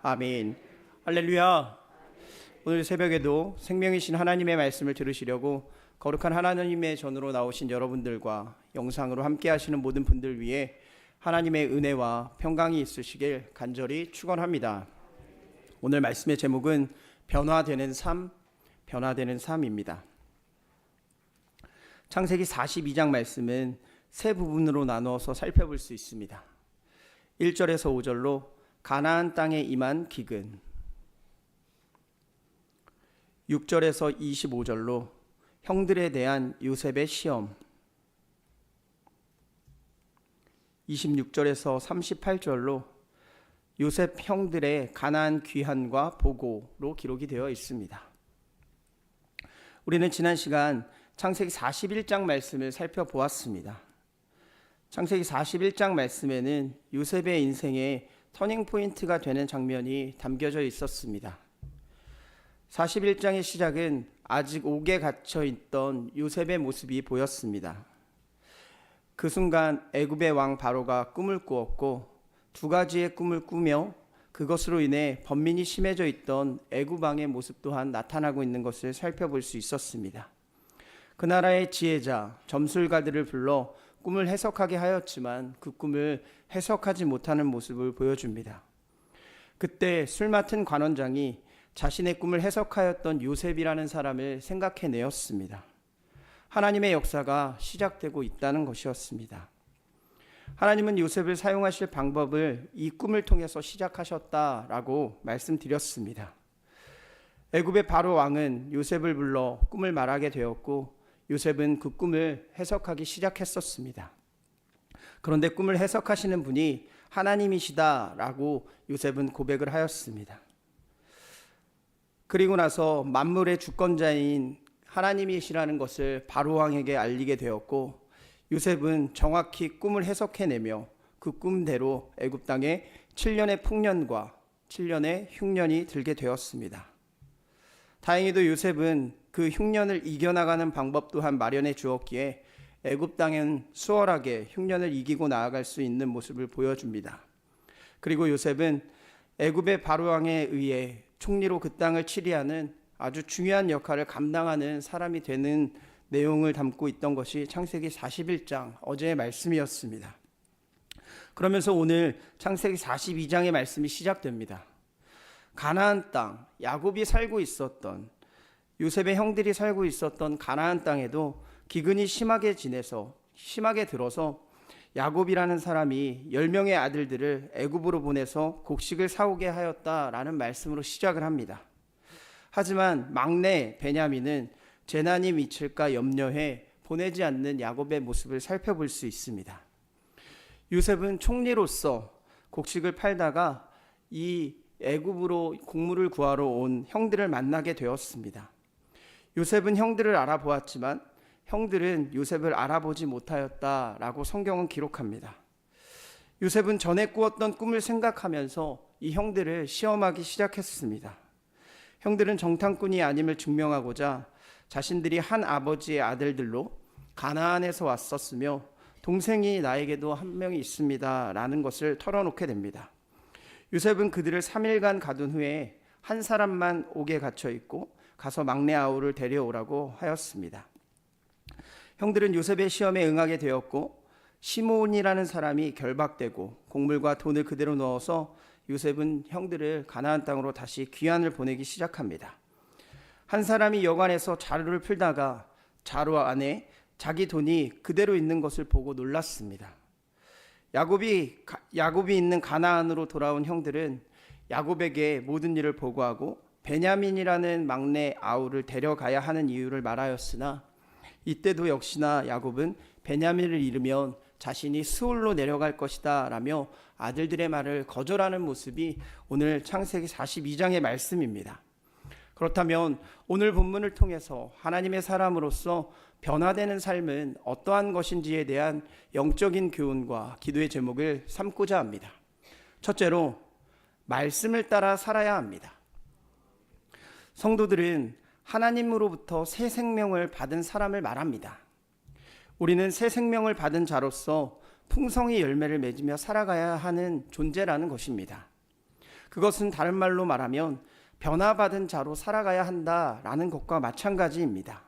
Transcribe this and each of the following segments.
아멘. 할렐루야. 오늘 새벽에도 생명이신 하나님의 말씀을 들으시려고 거룩한 하나님의 전으로 나오신 여러분들과 영상으로 함께 하시는 모든 분들 위해 하나님의 은혜와 평강이 있으시길 간절히 축원합니다. 오늘 말씀의 제목은 변화되는 삶입니다. 창세기 42장 말씀은 세 부분으로 나누어서 살펴볼 수 있습니다. 1절에서 5절로 가나안 땅에 임한 기근, 6절에서 25절로 형들에 대한 요셉의 시험, 26절에서 38절로 요셉 형들의 가나안 귀환과 보고로 기록이 되어 있습니다. 우리는 지난 시간 창세기 41장 말씀을 살펴보았습니다. 창세기 41장 말씀에는 요셉의 인생에 터닝포인트가 되는 장면이 담겨져 있었습니다. 41장의 시작은 아직 옥에 갇혀 있던 요셉의 모습이 보였습니다. 그 순간 애굽의 왕 바로가 꿈을 꾸었고 두 가지의 꿈을 꾸며 그것으로 인해 번민이 심해져 있던 애굽 왕의 모습 또한 나타나고 있는 것을 살펴볼 수 있었습니다. 그 나라의 지혜자, 점술가들을 불러 꿈을 해석하게 하였지만 그 꿈을 해석하지 못하는 모습을 보여줍니다. 그때 술 맡은 관원장이 자신의 꿈을 해석하였던 요셉이라는 사람을 생각해내었습니다. 하나님의 역사가 시작되고 있다는 것이었습니다. 하나님은 요셉을 사용하실 방법을 이 꿈을 통해서 시작하셨다라고 말씀드렸습니다. 애굽의 바로 왕은 요셉을 불러 꿈을 말하게 되었고 요셉은 그 꿈을 해석하기 시작했었습니다. 그런데 꿈을 해석하시는 분이 하나님이시다라고 요셉은 고백을 하였습니다. 그리고 나서 만물의 주권자인 하나님이시라는 것을 바로 왕에게 알리게 되었고 요셉은 정확히 꿈을 해석해내며 그 꿈대로 애굽 땅에 7년의 풍년과 7년의 흉년이 들게 되었습니다. 다행히도 요셉은 그 흉년을 이겨나가는 방법 또한 마련해 주었기에 애굽 땅은 수월하게 흉년을 이기고 나아갈 수 있는 모습을 보여줍니다. 그리고 요셉은 애굽의 바로 왕에 의해 총리로 그 땅을 치리하는 아주 중요한 역할을 감당하는 사람이 되는 내용을 담고 있던 것이 창세기 41장 어제의 말씀이었습니다. 그러면서 오늘 창세기 42장의 말씀이 시작됩니다. 가나안 땅, 야곱이 살고 있었던, 요셉의 형들이 살고 있었던 가나안 땅에도 기근이 심하게 들어서 야곱이라는 사람이 10명의 아들들을 애굽으로 보내서 곡식을 사오게 하였다라는 말씀으로 시작을 합니다. 하지만 막내 베냐민은 재난이 미칠까 염려해 보내지 않는 야곱의 모습을 살펴볼 수 있습니다. 요셉은 총리로서 곡식을 팔다가 이 애굽으로 곡물을 구하러 온 형들을 만나게 되었습니다. 요셉은 형들을 알아보았지만 형들은 요셉을 알아보지 못하였다라고 성경은 기록합니다. 요셉은 전에 꾸었던 꿈을 생각하면서 이 형들을 시험하기 시작했습니다. 형들은 정탐꾼이 아님을 증명하고자 자신들이 한 아버지의 아들들로 가나안에서 왔었으며 동생이 나에게도 한 명이 있습니다 라는 것을 털어놓게 됩니다. 요셉은 그들을 3일간 가둔 후에 한 사람만 옥에 갇혀 있고 가서 막내 아우를 데려오라고 하였습니다. 형들은 요셉의 시험에 응하게 되었고 시몬이라는 사람이 결박되고 곡물과 돈을 그대로 넣어서 요셉은 형들을 가나안 땅으로 다시 귀환을 보내기 시작합니다. 한 사람이 여관에서 자루를 풀다가 자루 안에 자기 돈이 그대로 있는 것을 보고 놀랐습니다. 야곱이 있는 가나안으로 돌아온 형들은 야곱에게 모든 일을 보고하고 베냐민이라는 막내 아우를 데려가야 하는 이유를 말하였으나 이때도 역시나 야곱은 베냐민을 잃으면 자신이 스올로 내려갈 것이다 라며 아들들의 말을 거절하는 모습이 오늘 창세기 42장의 말씀입니다. 그렇다면 오늘 본문을 통해서 하나님의 사람으로서 변화되는 삶은 어떠한 것인지에 대한 영적인 교훈과 기도의 제목을 삼고자 합니다. 첫째로 말씀을 따라 살아야 합니다. 성도들은 하나님으로부터 새 생명을 받은 사람을 말합니다. 우리는 새 생명을 받은 자로서 풍성히 열매를 맺으며 살아가야 하는 존재라는 것입니다. 그것은 다른 말로 말하면 변화받은 자로 살아가야 한다라는 것과 마찬가지입니다.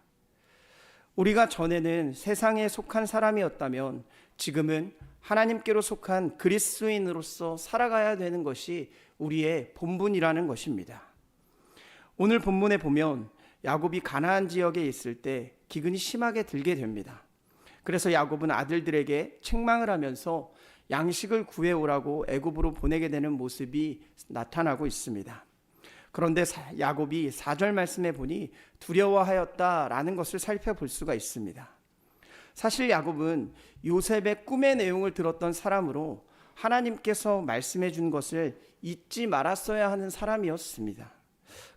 우리가 전에는 세상에 속한 사람이었다면 지금은 하나님께로 속한 그리스도인으로서 살아가야 되는 것이 우리의 본분이라는 것입니다. 오늘 본문에 보면 야곱이 가나안 지역에 있을 때 기근이 심하게 들게 됩니다. 그래서 야곱은 아들들에게 책망을 하면서 양식을 구해오라고 애굽으로 보내게 되는 모습이 나타나고 있습니다. 그런데 야곱이 4절 말씀에 보니 두려워하였다라는 것을 살펴볼 수가 있습니다. 사실 야곱은 요셉의 꿈의 내용을 들었던 사람으로 하나님께서 말씀해 준 것을 잊지 말았어야 하는 사람이었습니다.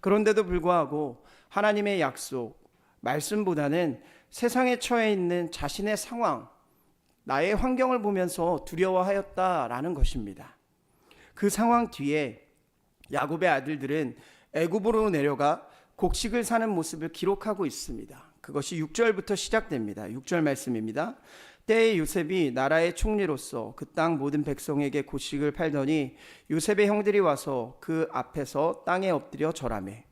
그런데도 불구하고 하나님의 약속, 말씀보다는 세상에 처해 있는 자신의 상황, 나의 환경을 보면서 두려워하였다라는 것입니다. 그 상황 뒤에 야곱의 아들들은 애굽으로 내려가 곡식을 사는 모습을 기록하고 있습니다. 그것이 6절부터 시작됩니다. 6절 말씀입니다. 때에 요셉이 나라의 총리로서 그 땅 모든 백성에게 곡식을 팔더니 요셉의 형들이 와서 그 앞에서 땅에 엎드려 절하매.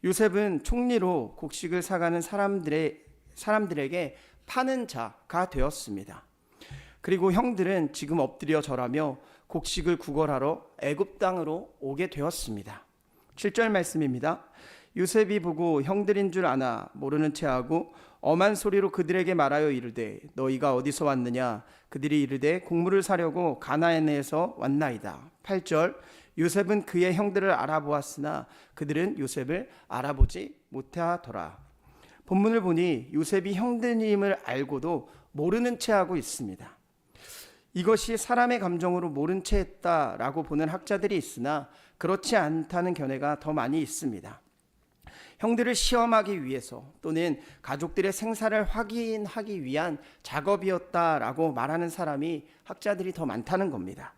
요셉은 총리로 곡식을 사가는 사람들에게 파는 자가 되었습니다. 그리고 형들은 지금 엎드려 절하며 곡식을 구걸하러 애굽 땅으로 오게 되었습니다. 7절 말씀입니다. 요셉이 보고 형들인 줄 아나 모르는 체하고 엄한 소리로 그들에게 말하여 이르되 너희가 어디서 왔느냐. 그들이 이르되 곡물을 사려고 가나안에서 왔나이다. 8절 요셉은 그의 형들을 알아보았으나 그들은 요셉을 알아보지 못하더라. 본문을 보니 요셉이 형들임을 알고도 모르는 체하고 있습니다. 이것이 사람의 감정으로 모른 채 했다라고 보는 학자들이 있으나 그렇지 않다는 견해가 더 많이 있습니다. 형들을 시험하기 위해서 또는 가족들의 생사를 확인하기 위한 작업이었다라고 말하는 사람이 학자들이 더 많다는 겁니다.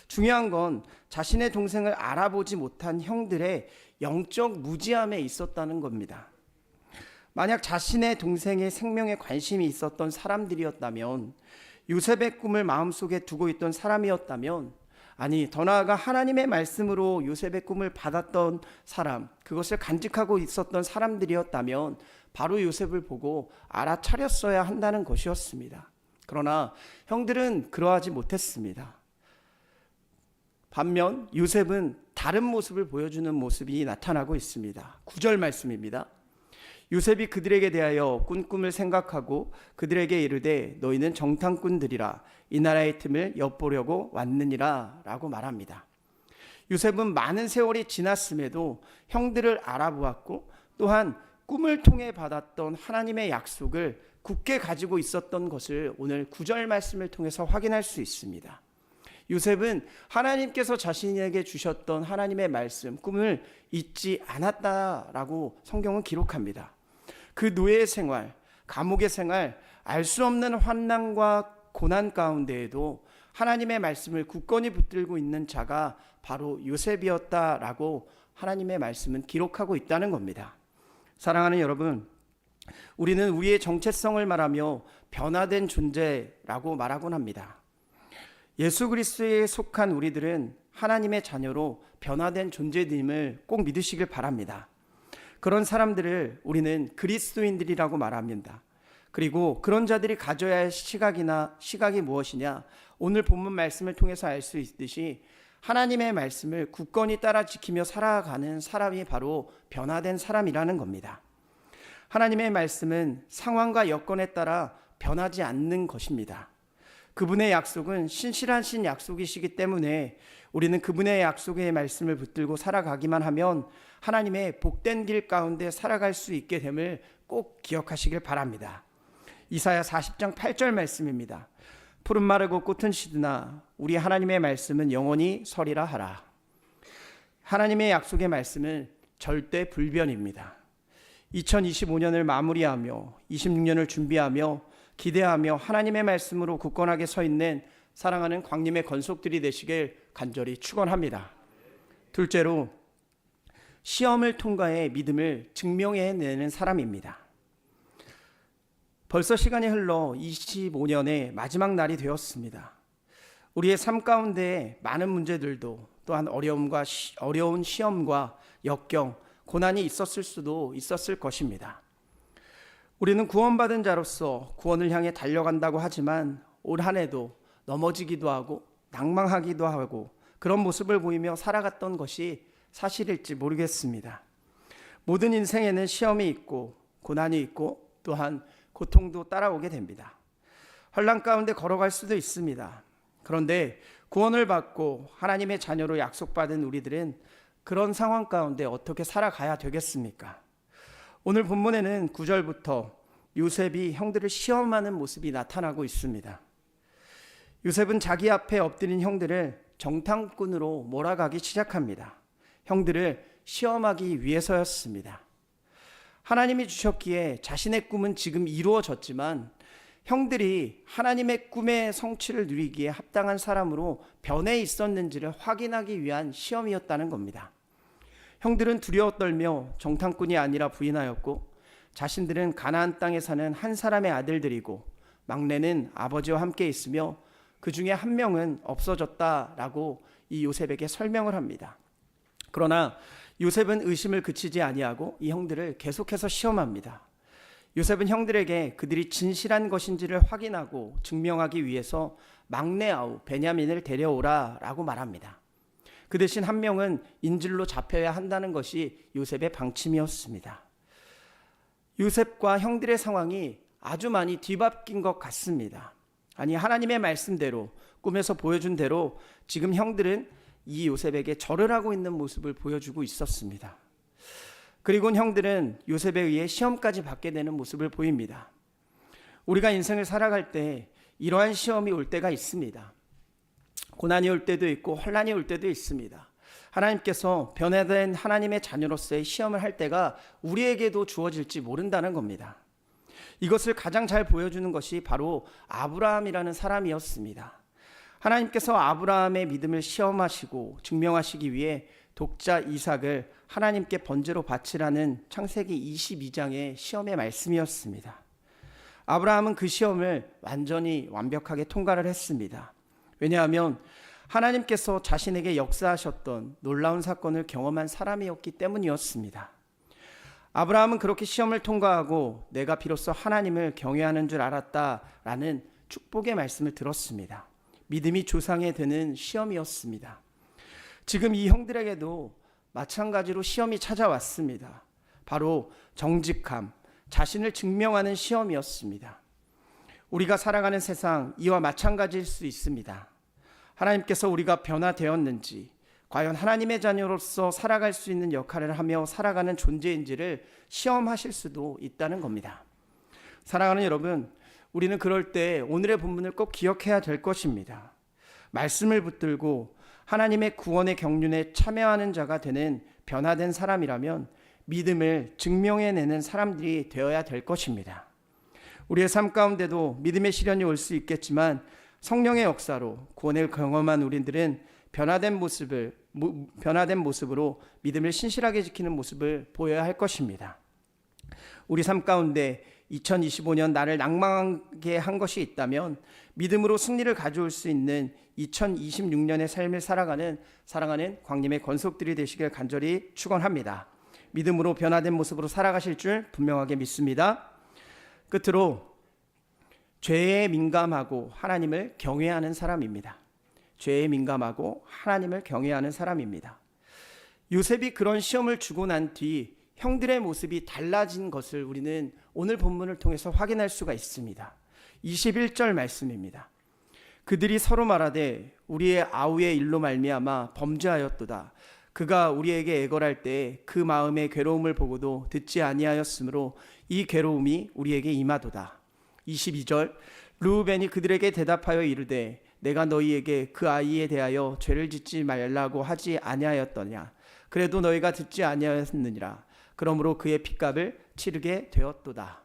중요한 건 자신의 동생을 알아보지 못한 형들의 영적 무지함에 있었다는 겁니다. 만약 자신의 동생의 생명에 관심이 있었던 사람들이었다면, 요셉의 꿈을 마음속에 두고 있던 사람이었다면, 아니 더 나아가 하나님의 말씀으로 요셉의 꿈을 받았던 사람, 그것을 간직하고 있었던 사람들이었다면 바로 요셉을 보고 알아차렸어야 한다는 것이었습니다. 그러나 형들은 그러하지 못했습니다. 반면 요셉은 다른 모습을 보여주는 모습이 나타나고 있습니다. 9절 말씀입니다. 요셉이 그들에게 대하여 꾼 꿈을 생각하고 그들에게 이르되 너희는 정탐꾼들이라 이 나라의 틈을 엿보려고 왔느니라 라고 말합니다. 요셉은 많은 세월이 지났음에도 형들을 알아보았고 또한 꿈을 통해 받았던 하나님의 약속을 굳게 가지고 있었던 것을 오늘 9절 말씀을 통해서 확인할 수 있습니다. 요셉은 하나님께서 자신에게 주셨던 하나님의 말씀, 꿈을 잊지 않았다라고 성경은 기록합니다. 그 노예 생활, 감옥의 생활, 알 수 없는 환난과 고난 가운데에도 하나님의 말씀을 굳건히 붙들고 있는 자가 바로 요셉이었다라고 하나님의 말씀은 기록하고 있다는 겁니다. 사랑하는 여러분, 우리는 우리의 정체성을 말하며 변화된 존재라고 말하곤 합니다. 예수 그리스도에 속한 우리들은 하나님의 자녀로 변화된 존재임을 꼭 믿으시길 바랍니다. 그런 사람들을 우리는 그리스도인들이라고 말합니다. 그리고 그런 자들이 가져야 할 시각이 무엇이냐? 오늘 본문 말씀을 통해서 알 수 있듯이 하나님의 말씀을 굳건히 따라 지키며 살아가는 사람이 바로 변화된 사람이라는 겁니다. 하나님의 말씀은 상황과 여건에 따라 변하지 않는 것입니다. 그분의 약속은 신실하신 약속이시기 때문에 우리는 그분의 약속의 말씀을 붙들고 살아가기만 하면 하나님의 복된 길 가운데 살아갈 수 있게 됨을 꼭 기억하시길 바랍니다. 이사야 40장 8절 말씀입니다. 푸른 마르고 꽃은 시드나 우리 하나님의 말씀은 영원히 서리라 하라. 하나님의 약속의 말씀은 절대 불변입니다. 2025년을 마무리하며 26년을 준비하며 기대하며 하나님의 말씀으로 굳건하게 서 있는 사랑하는 광림의 건속들이 되시길 간절히 축원합니다. 둘째로 시험을 통과해 믿음을 증명해내는 사람입니다. 벌써 시간이 흘러 25년의 마지막 날이 되었습니다. 우리의 삶 가운데 많은 문제들도 또한 어려운 시험과 역경, 고난이 있었을 수도 있었을 것입니다. 우리는 구원받은 자로서 구원을 향해 달려간다고 하지만 올 한 해도 넘어지기도 하고 낭망하기도 하고 그런 모습을 보이며 살아갔던 것이 사실일지 모르겠습니다. 모든 인생에는 시험이 있고 고난이 있고 또한 고통도 따라오게 됩니다. 환난 가운데 걸어갈 수도 있습니다. 그런데 구원을 받고 하나님의 자녀로 약속받은 우리들은 그런 상황 가운데 어떻게 살아가야 되겠습니까? 오늘 본문에는 9절부터 요셉이 형들을 시험하는 모습이 나타나고 있습니다. 요셉은 자기 앞에 엎드린 형들을 정탐꾼으로 몰아가기 시작합니다. 형들을 시험하기 위해서였습니다. 하나님이 주셨기에 자신의 꿈은 지금 이루어졌지만 형들이 하나님의 꿈의 성취를 누리기에 합당한 사람으로 변해 있었는지를 확인하기 위한 시험이었다는 겁니다. 형들은 두려워 떨며 정탐꾼이 아니라 부인하였고 자신들은 가나안 땅에 사는 한 사람의 아들들이고 막내는 아버지와 함께 있으며 그 중에 한 명은 없어졌다라고 이 요셉에게 설명을 합니다. 그러나 요셉은 의심을 그치지 아니하고 이 형들을 계속해서 시험합니다. 요셉은 형들에게 그들이 진실한 것인지를 확인하고 증명하기 위해서 막내 아우 베냐민을 데려오라 라고 말합니다. 그 대신 한 명은 인질로 잡혀야 한다는 것이 요셉의 방침이었습니다. 요셉과 형들의 상황이 아주 많이 뒤바뀐 것 같습니다. 아니, 하나님의 말씀대로 꿈에서 보여준 대로 지금 형들은 이 요셉에게 절을 하고 있는 모습을 보여주고 있었습니다. 그리고 형들은 요셉에 의해 시험까지 받게 되는 모습을 보입니다. 우리가 인생을 살아갈 때 이러한 시험이 올 때가 있습니다. 고난이 올 때도 있고 환난이 올 때도 있습니다. 하나님께서 변화된 하나님의 자녀로서의 시험을 할 때가 우리에게도 주어질지 모른다는 겁니다. 이것을 가장 잘 보여주는 것이 바로 아브라함이라는 사람이었습니다. 하나님께서 아브라함의 믿음을 시험하시고 증명하시기 위해 독자 이삭을 하나님께 번제로 바치라는 창세기 22장의 시험의 말씀이었습니다. 아브라함은 그 시험을 완벽하게 통과를 했습니다. 왜냐하면 하나님께서 자신에게 역사하셨던 놀라운 사건을 경험한 사람이었기 때문이었습니다. 아브라함은 그렇게 시험을 통과하고 내가 비로소 하나님을 경외하는 줄 알았다라는 축복의 말씀을 들었습니다. 믿음이 조상에 되는 시험이었습니다. 지금 이 형들에게도 마찬가지로 시험이 찾아왔습니다. 바로 정직함, 자신을 증명하는 시험이었습니다. 우리가 살아가는 세상 이와 마찬가지일 수 있습니다. 하나님께서 우리가 변화되었는지, 과연 하나님의 자녀로서 살아갈 수 있는 역할을 하며 살아가는 존재인지를 시험하실 수도 있다는 겁니다. 사랑하는 여러분, 우리는 그럴 때 오늘의 본문을 꼭 기억해야 될 것입니다. 말씀을 붙들고 하나님의 구원의 경륜에 참여하는 자가 되는 변화된 사람이라면 믿음을 증명해내는 사람들이 되어야 될 것입니다. 우리의 삶 가운데도 믿음의 시련이 올 수 있겠지만 성령의 역사로 구원을 경험한 우리들은 변화된 모습으로 믿음을 신실하게 지키는 모습을 보여야 할 것입니다. 우리 삶 가운데 2025년 나를 낭망하게 한 것이 있다면 믿음으로 승리를 가져올 수 있는 2026년의 삶을 살아가는 사랑하는 광림의 권속들이 되시길 간절히 축원합니다. 믿음으로 변화된 모습으로 살아가실 줄 분명하게 믿습니다. 끝으로 죄에 민감하고 하나님을 경외하는 사람입니다. 죄에 민감하고 하나님을 경외하는 사람입니다. 요셉이 그런 시험을 주고 난 뒤 형들의 모습이 달라진 것을 우리는 오늘 본문을 통해서 확인할 수가 있습니다. 21절 말씀입니다. 그들이 서로 말하되 우리의 아우의 일로 말미암아 범죄하였도다. 그가 우리에게 애걸할 때 그 마음의 괴로움을 보고도 듣지 아니하였으므로 이 괴로움이 우리에게 임하도다. 22절 르우벤이 그들에게 대답하여 이르되 내가 너희에게 그 아이에 대하여 죄를 짓지 말라고 하지 아니하였더냐. 그래도 너희가 듣지 아니하였느니라. 그러므로 그의 핏값을 치르게 되었도다.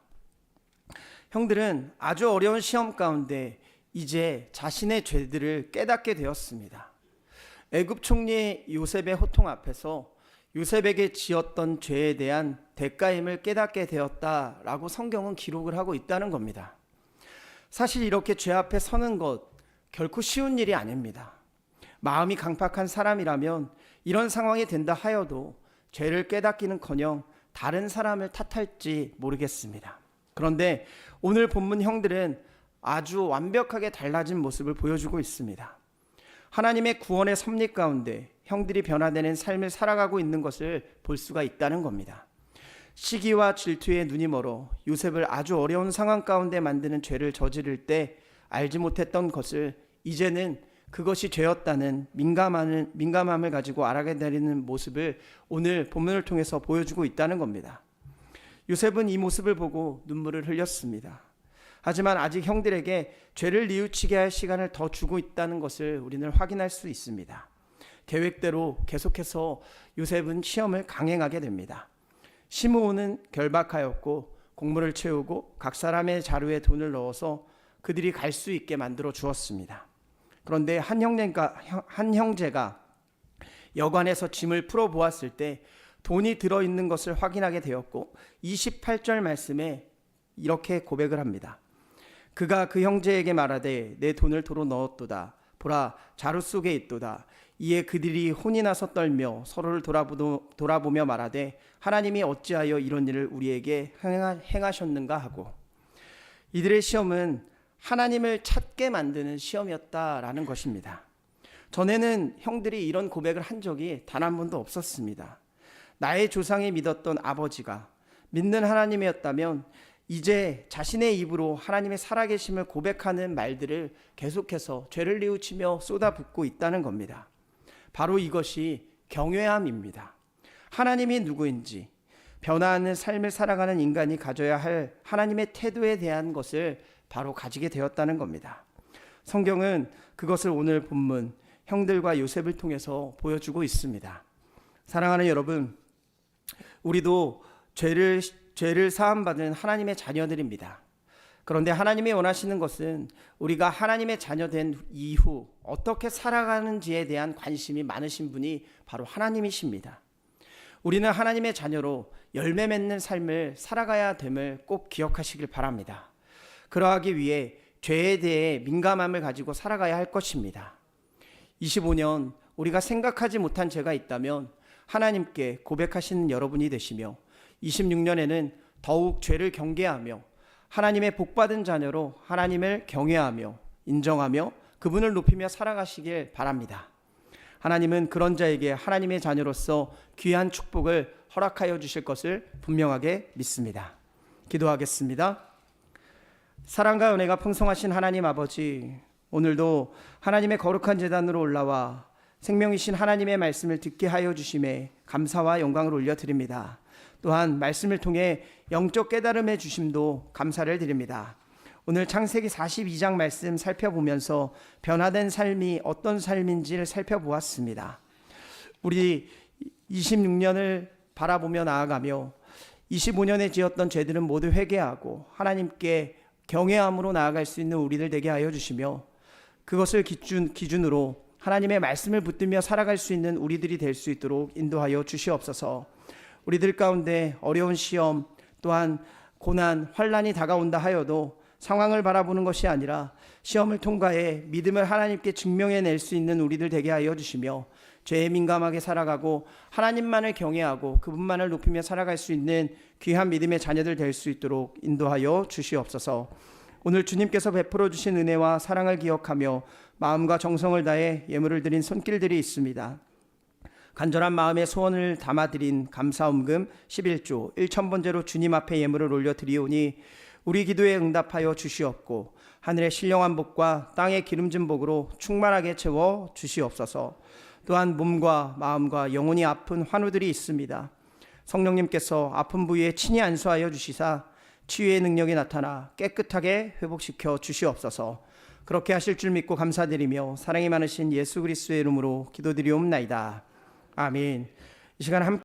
형들은 아주 어려운 시험 가운데 이제 자신의 죄들을 깨닫게 되었습니다. 애굽 총리 요셉의 호통 앞에서 요셉에게 지었던 죄에 대한 대가임을 깨닫게 되었다라고 성경은 기록을 하고 있다는 겁니다. 사실 이렇게 죄 앞에 서는 것 결코 쉬운 일이 아닙니다. 마음이 강팍한 사람이라면 이런 상황이 된다 하여도 죄를 깨닫기는커녕 다른 사람을 탓할지 모르겠습니다. 그런데 오늘 본문 형들은 아주 완벽하게 달라진 모습을 보여주고 있습니다. 하나님의 구원의 섭리 가운데 형들이 변화되는 삶을 살아가고 있는 것을 볼 수가 있다는 겁니다. 시기와 질투에 눈이 멀어 요셉을 아주 어려운 상황 가운데 만드는 죄를 저지를 때 알지 못했던 것을 이제는 그것이 죄였다는 민감함을 가지고 알아게 되는 모습을 오늘 본문을 통해서 보여주고 있다는 겁니다. 요셉은 이 모습을 보고 눈물을 흘렸습니다. 하지만 아직 형들에게 죄를 뉘우치게 할 시간을 더 주고 있다는 것을 우리는 확인할 수 있습니다. 계획대로 계속해서 요셉은 시험을 강행하게 됩니다. 시므온은 결박하였고 곡물을 채우고 각 사람의 자루에 돈을 넣어서 그들이 갈 수 있게 만들어 주었습니다. 그런데 한 형제가 여관에서 짐을 풀어보았을 때 돈이 들어있는 것을 확인하게 되었고 28절 말씀에 이렇게 고백을 합니다. 그가 그 형제에게 말하되 내 돈을 도로 넣었도다. 보라 자루 속에 있도다. 이에 그들이 혼이 나서 떨며 서로를 돌아보며 말하되 하나님이 어찌하여 이런 일을 우리에게 행하셨는가 하고, 이들의 시험은 하나님을 찾게 만드는 시험이었다라는 것입니다. 전에는 형들이 이런 고백을 한 적이 단 한 번도 없었습니다. 나의 조상이 믿었던 아버지가 믿는 하나님이었다면 이제 자신의 입으로 하나님의 살아계심을 고백하는 말들을 계속해서 죄를 뉘우치며 쏟아붓고 있다는 겁니다. 바로 이것이 경외함입니다. 하나님이 누구인지, 변화하는 삶을 살아가는 인간이 가져야 할 하나님의 태도에 대한 것을 바로 가지게 되었다는 겁니다. 성경은 그것을 오늘 본문 형들과 요셉을 통해서 보여주고 있습니다. 사랑하는 여러분, 우리도 죄를 사함받은 하나님의 자녀들입니다. 그런데 하나님이 원하시는 것은 우리가 하나님의 자녀된 이후 어떻게 살아가는지에 대한 관심이 많으신 분이 바로 하나님이십니다. 우리는 하나님의 자녀로 열매 맺는 삶을 살아가야 됨을 꼭 기억하시길 바랍니다. 그러하기 위해 죄에 대해 민감함을 가지고 살아가야 할 것입니다. 25년 우리가 생각하지 못한 죄가 있다면 하나님께 고백하시는 여러분이 되시며 26년에는 더욱 죄를 경계하며 하나님의 복받은 자녀로 하나님을 경외하며 인정하며 그분을 높이며 살아가시길 바랍니다. 하나님은 그런 자에게 하나님의 자녀로서 귀한 축복을 허락하여 주실 것을 분명하게 믿습니다. 기도하겠습니다. 사랑과 은혜가 풍성하신 하나님 아버지, 오늘도 하나님의 거룩한 제단으로 올라와 생명이신 하나님의 말씀을 듣게 하여 주심에 감사와 영광을 올려드립니다. 또한 말씀을 통해 영적 깨달음의 주심도 감사를 드립니다. 오늘 창세기 42장 말씀 살펴보면서 변화된 삶이 어떤 삶인지를 살펴보았습니다. 우리 26년을 바라보며 나아가며 25년에 지었던 죄들은 모두 회개하고 하나님께 경외함으로 나아갈 수 있는 우리들 되게 하여 주시며, 그것을 기준으로 하나님의 말씀을 붙들며 살아갈 수 있는 우리들이 될 수 있도록 인도하여 주시옵소서. 우리들 가운데 어려운 시험 또한 고난, 환난이 다가온다 하여도 상황을 바라보는 것이 아니라 시험을 통과해 믿음을 하나님께 증명해낼 수 있는 우리들 되게 하여 주시며, 죄에 민감하게 살아가고 하나님만을 경외하고 그분만을 높이며 살아갈 수 있는 귀한 믿음의 자녀들 될 수 있도록 인도하여 주시옵소서. 오늘 주님께서 베풀어 주신 은혜와 사랑을 기억하며 마음과 정성을 다해 예물을 드린 손길들이 있습니다. 간절한 마음의 소원을 담아드린 감사음금 11조 1000번째로 주님 앞에 예물을 올려드리오니 우리 기도에 응답하여 주시옵고 하늘의 신령한 복과 땅의 기름진 복으로 충만하게 채워 주시옵소서. 또한 몸과 마음과 영혼이 아픈 환우들이 있습니다. 성령님께서 아픈 부위에 친히 안수하여 주시사 치유의 능력이 나타나 깨끗하게 회복시켜 주시옵소서. 그렇게 하실 줄 믿고 감사드리며 사랑이 많으신 예수 그리스도의 이름으로 기도드리옵나이다. 아멘. 이 시간 함께